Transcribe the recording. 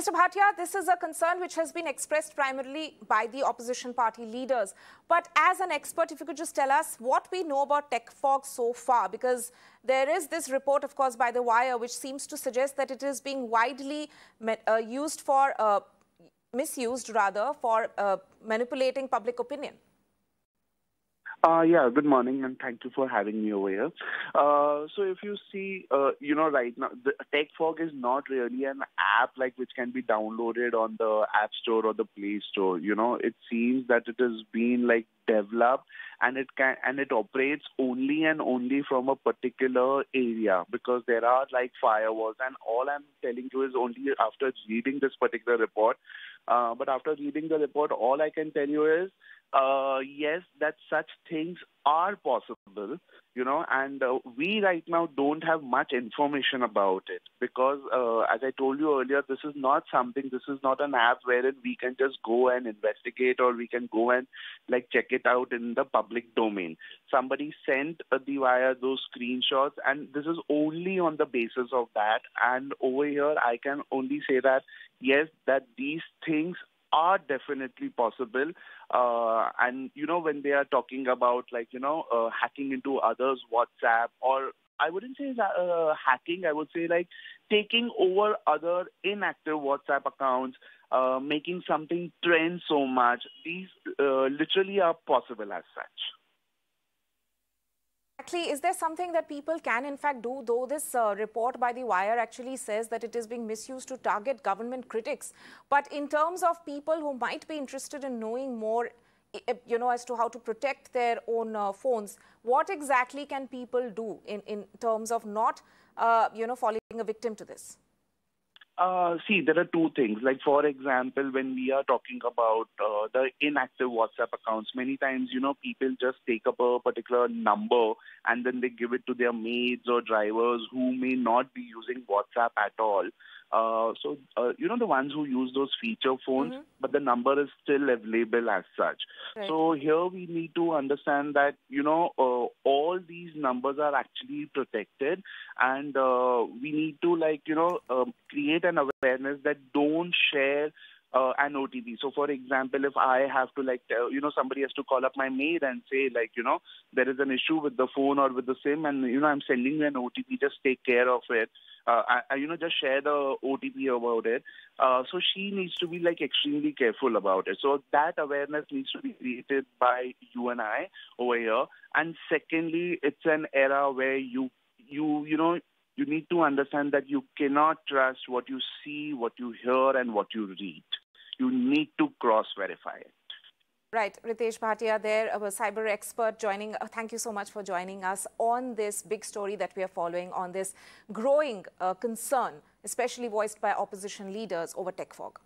Mr. Bhatia, this is a concern which has been expressed primarily by the opposition party leaders. But as an expert, if you could just tell us what we know about tech fog so far, because there is this report, of course, by The Wire, which seems to suggest that it is being widely misused for manipulating public opinion. Yeah, good morning, and thank you for having me over here. So if you see, right now, the tech fog is not really an app like which can be downloaded on the App Store or the Play Store. It seems that it has been like developed and it operates only and only from a particular area, because there are like firewalls, and all I'm telling you is only after reading this particular report. But after reading the report, all I can tell you is, yes, that such things are possible, and we right now don't have much information about it, because as I told you earlier, this is not an app wherein we can just go and investigate, or we can go and check it out in the public domain. Somebody sent the Wire those screenshots, and this is only on the basis of that. And over here, I can only say that, yes, that these things are definitely possible. And, when they are talking about, hacking into others' WhatsApp, or I wouldn't say hacking, I would say taking over other inactive WhatsApp accounts, making something trend so much, these literally are possible as such. Is there something that people can in fact do, though this report by The Wire actually says that it is being misused to target government critics? But in terms of people who might be interested in knowing more, as to how to protect their own phones, what exactly can people do in terms of not, falling a victim to this? See, there are two things. For example, when we are talking about the inactive WhatsApp accounts, many times, people just take up a particular number and then they give it to their maids or drivers who may not be using WhatsApp at all. So, the ones who use those feature phones, but the number is still available as such. Right. So here we need to understand that, all these numbers are actually protected, and we need to, create an awareness that don't share an OTP. So, for example, if I have to, somebody has to call up my maid and say, there is an issue with the phone or with the SIM, and, I'm sending you an OTP, just take care of it. Just share the OTP about it. So she needs to be extremely careful about it. So that awareness needs to be created by you and I over here. And secondly, it's an era where you need to understand that you cannot trust what you see, what you hear, and what you read. You need to cross-verify it. Right. Ritesh Bhatia there, a cyber expert joining. Thank you so much for joining us on this big story that we are following on this growing concern, especially voiced by opposition leaders over tech fog.